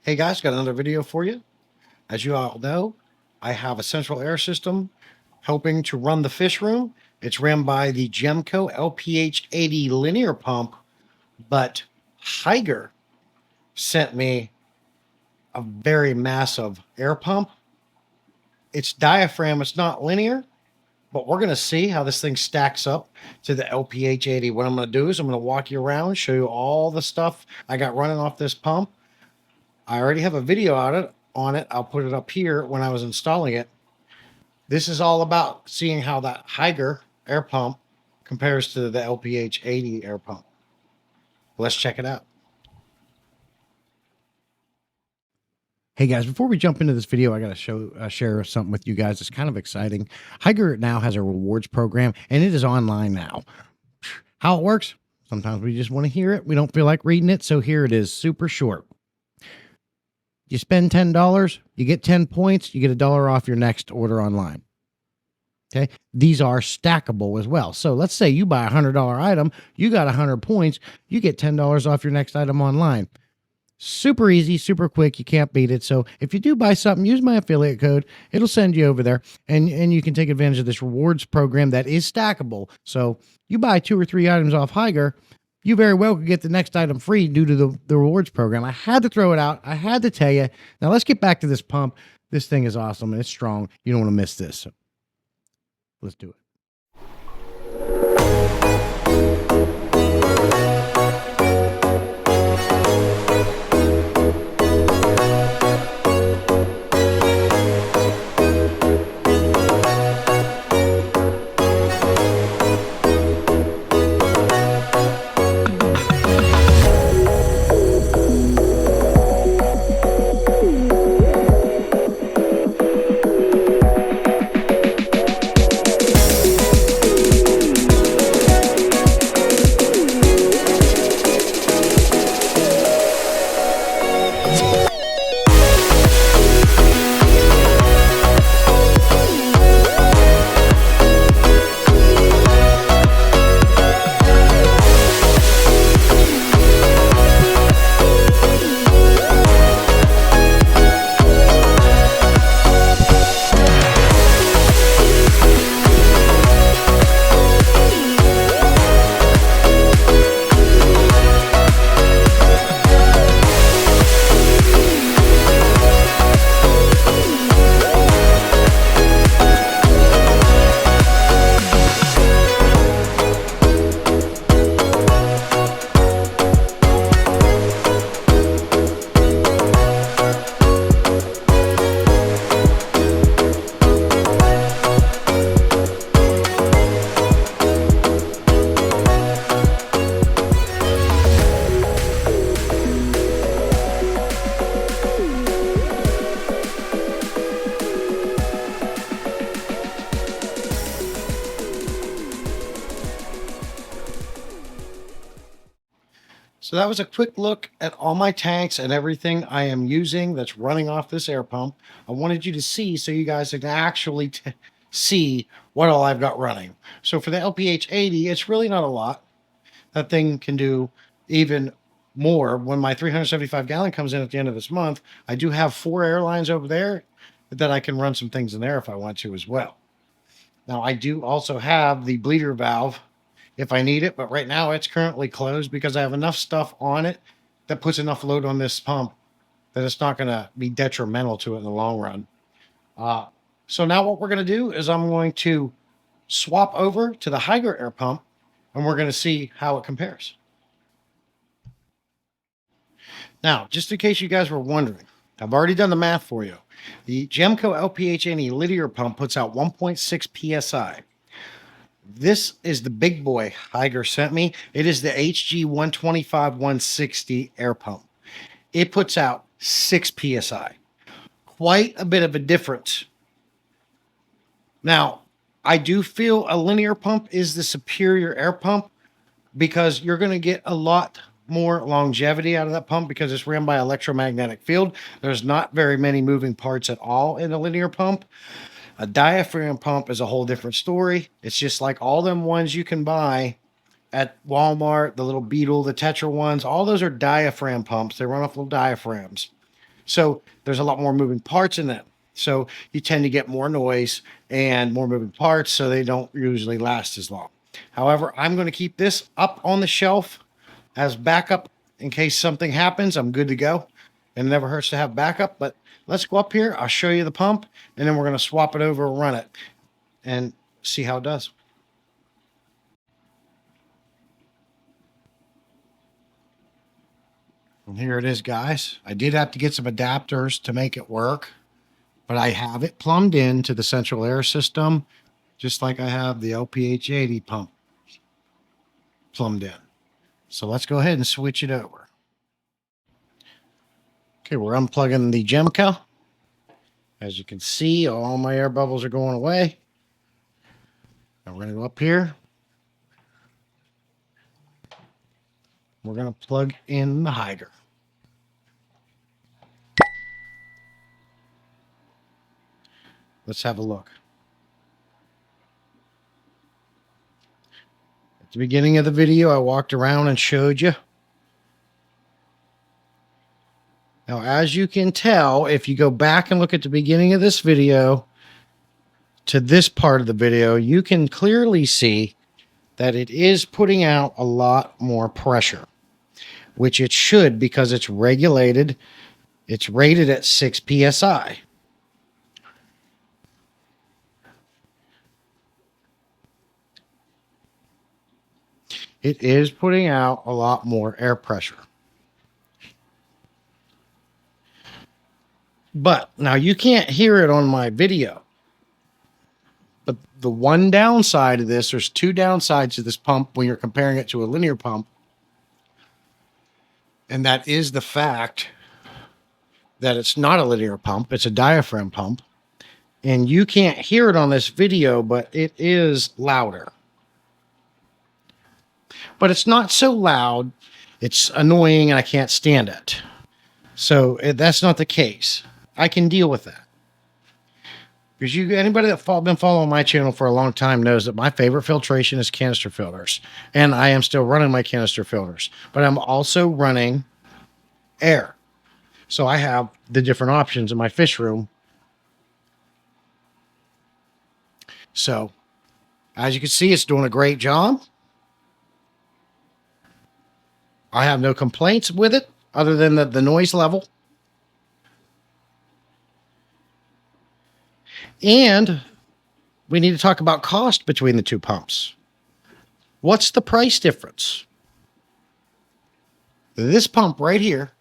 Hey guys, got another video for you. As you all know, I have a central air system helping to run the fish room. It's ran by the Gemco LPH 80 linear pump, but Hygger sent me a very massive air pump. It's diaphragm, it's not linear, but we're going to see how this thing stacks up to the LPH 80. What I'm going to do is I'm going to walk you around, show you all the stuff I got running off this pump. I already have a video on it. I'll put it up here when I was installing it. This is all about seeing how that Hygger air pump compares to the LPH 80 air pump. Let's check it out. Hey guys, before we jump into this video, I got to share something with you guys. It's kind of exciting. Hygger now has a rewards program, and it is online now. How it works? Sometimes we just want to hear it. We don't feel like reading it, so here it is, super short. You spend $10, you get 10 points, you get $1 off your next order online. Okay. These are stackable as well. So let's say you buy a $100 item, you got 100 points, you get $10 off your next item online. Super easy, super quick. You can't beat it. So if you do buy something, use my affiliate code. It'll send you over there and you can take advantage of this rewards program that is stackable. So you buy 2 or 3 items off Hygger, you very well could get the next item free due to the rewards program. I had to throw it out. I had to tell you. Now let's get back to this pump. This thing is awesome and it's strong. You don't want to miss this. So let's do it. So that was a quick look at all my tanks and everything I am using that's running off this air pump. I wanted you to see so you guys can actually see what all I've got running. So for the LPH 80, it's really not a lot. That thing can do even more. When my 375 gallon comes in at the end of this month, I do have 4 airlines over there that I can run some things in there if I want to as well. Now I do also have the bleeder valve if I need it, but right now it's currently closed because I have enough stuff on it that puts enough load on this pump that it's not going to be detrimental to it in the long run. So now what we're going to do is I'm going to swap over to the Hygger air pump and we're going to see how it compares. Now, just in case you guys were wondering, I've already done the math for you. The Gemco LPH 80 linear pump puts out 1.6 PSI. This is the big boy Hygger sent me. It is the HG 125-160 air pump. It puts out 6 PSI. Quite a bit of a difference. Now, I do feel a linear pump is the superior air pump because you're going to get a lot more longevity out of that pump because it's ran by electromagnetic field. There's not very many moving parts at all in a linear pump. A diaphragm pump is a whole different story. It's just like all them ones you can buy at Walmart, the little Beetle, the Tetra ones, all those are diaphragm pumps. They run off little diaphragms. So there's a lot more moving parts in them. So you tend to get more noise and more moving parts, so they don't usually last as long. However, I'm going to keep this up on the shelf as backup in case something happens. I'm good to go. And it never hurts to have backup. But let's go up here. I'll show you the pump, and then we're going to swap it over and run it and see how it does. And here it is, guys. I did have to get some adapters to make it work, but I have it plumbed into the central air system, just like I have the LPH80 pump plumbed in. So let's go ahead and switch it over. Okay, we're unplugging the Gemco. As you can see, all my air bubbles are going away. Now we're going to go up here. We're going to plug in the Hygger. Let's have a look. At the beginning of the video, I walked around and showed you. Now, as you can tell, if you go back and look at the beginning of this video to this part of the video, you can clearly see that it is putting out a lot more pressure, which it should because it's regulated. It's rated at 6 PSI. It is putting out a lot more air pressure. But now you can't hear it on my video. But the one downside of this, there's two downsides to this pump when you're comparing it to a linear pump. And that is the fact that it's not a linear pump. It's a diaphragm pump. And you can't hear it on this video, but it is louder. But it's not so loud. It's annoying and I can't stand it. So that's not the case. I can deal with that. Because anybody that's been following my channel for a long time knows that my favorite filtration is canister filters. And I am still running my canister filters. But I'm also running air. So I have the different options in my fish room. So, as you can see, it's doing a great job. I have no complaints with it other than the noise level. And we need to talk about cost between the two pumps. What's the price difference? This pump right here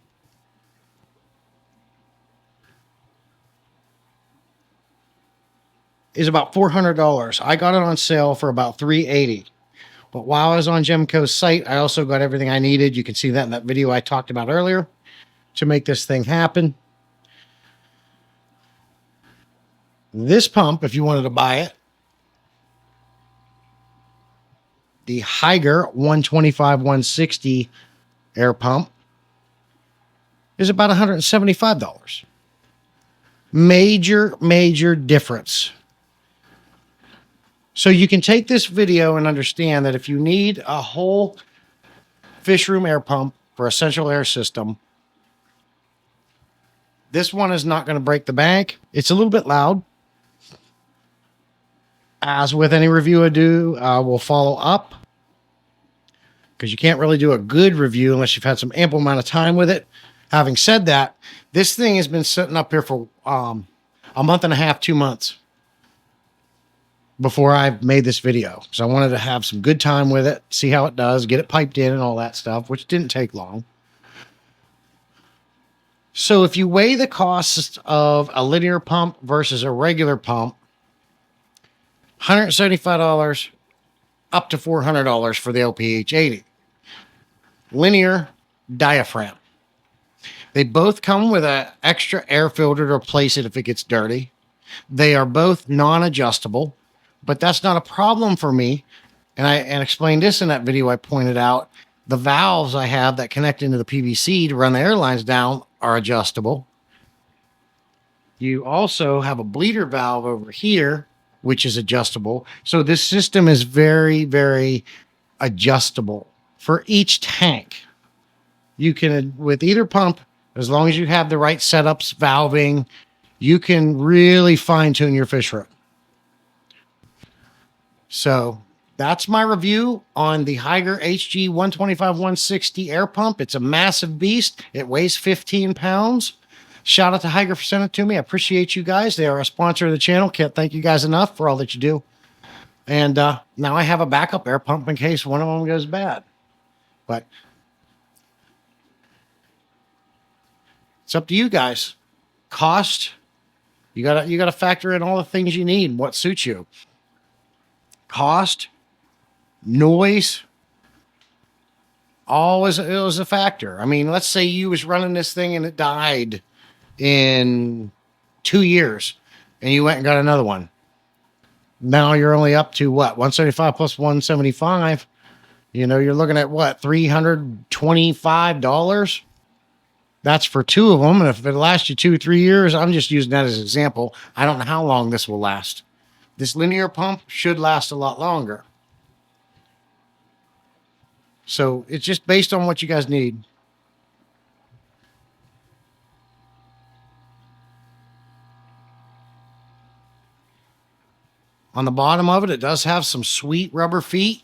is about $400. I got it on sale for about $380. But while I was on Gemco's site, I also got everything I needed. You can see that in that video I talked about earlier to make this thing happen. This pump, if you wanted to buy it, the Hygger 125-160 air pump is about $175. Major difference. So you can take this video and understand that if you need a whole fish room air pump for a central air system, this one is not going to break the bank. It's a little bit loud. As with any review I do, we'll follow up because you can't really do a good review unless you've had some ample amount of time with it. Having said that, this thing has been sitting up here for a month and a half, 2 months before I made this video. So I wanted to have some good time with it, see how it does, get it piped in and all that stuff, which didn't take long. So if you weigh the cost of a linear pump versus a regular pump, $175 up to $400 for the LPH80. Linear, diaphragm. They both come with an extra air filter to replace it if it gets dirty. They are both non-adjustable, but that's not a problem for me. And I explained this in that video. I pointed out the valves I have that connect into the PVC to run the air lines down are adjustable. You also have a bleeder valve over here, which is adjustable. So this system is very adjustable for each tank. You can, with either pump, As long as you have the right setups, valving, you can really fine tune your fish room. So that's my review on the Hygger HG 125-160 air pump. It's a massive beast. It weighs 15 pounds. Shout out to Hygger for sending it to me. I appreciate you guys. They are a sponsor of the channel. Can't thank you guys enough for all that you do. And now I have a backup air pump in case one of them goes bad. But it's up to you guys. Cost, you gotta factor in all the things you need, what suits you. Cost, noise, always it was a factor. I mean, let's say you was running this thing and it died in 2 years and you went and got another one. Now you're only up to what, 175 plus 175. You know, you're looking at what, $325. That's for 2 of them. And if it lasts you 2-3 years, I'm just using that as an example. I don't know how long this will last. This linear pump should last a lot longer. So it's just based on what you guys need. On the bottom of it, it does have some sweet rubber feet.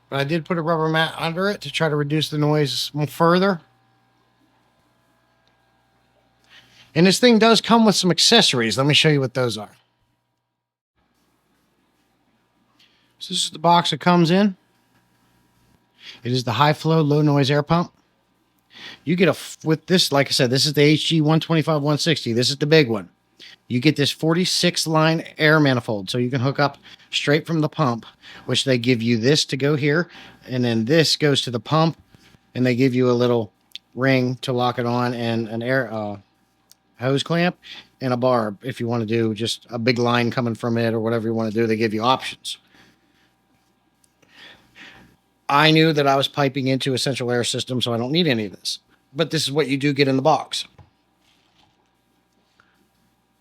But I did put a rubber mat under it to try to reduce the noise further. And this thing does come with some accessories. Let me show you what those are. So this is the box it comes in. It is the high flow, low noise air pump. You get with this, like I said, this is the HG 125-160. This is the big one. You get this 46 line air manifold. So you can hook up straight from the pump, which they give you this to go here. And then this goes to the pump and they give you a little ring to lock it on and an air hose clamp and a barb. If you want to do just a big line coming from it or whatever you want to do, they give you options. I knew that I was piping into a central air system, so I don't need any of this. But this is what you do get in the box.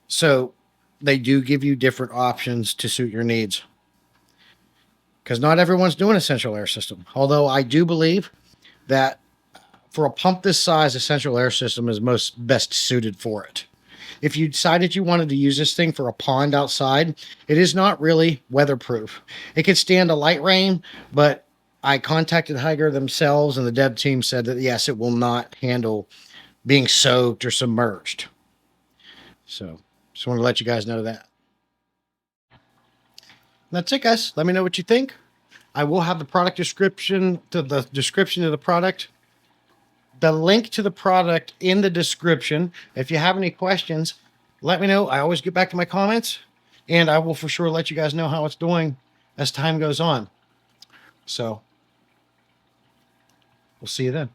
So they do give you different options to suit your needs. Because not everyone's doing a central air system. Although I do believe that for a pump this size, a central air system is best suited for it. If you decided you wanted to use this thing for a pond outside, it is not really weatherproof. It could stand a light rain, but I contacted Hygger themselves and the dev team said that yes, it will not handle being soaked or submerged. So just want to let you guys know that. That's it, guys. Let me know what you think. I will have the product description to the description of the product. The link to the product in the description. If you have any questions, let me know. I always get back to my comments and I will for sure let you guys know how it's doing as time goes on. So we'll see you then.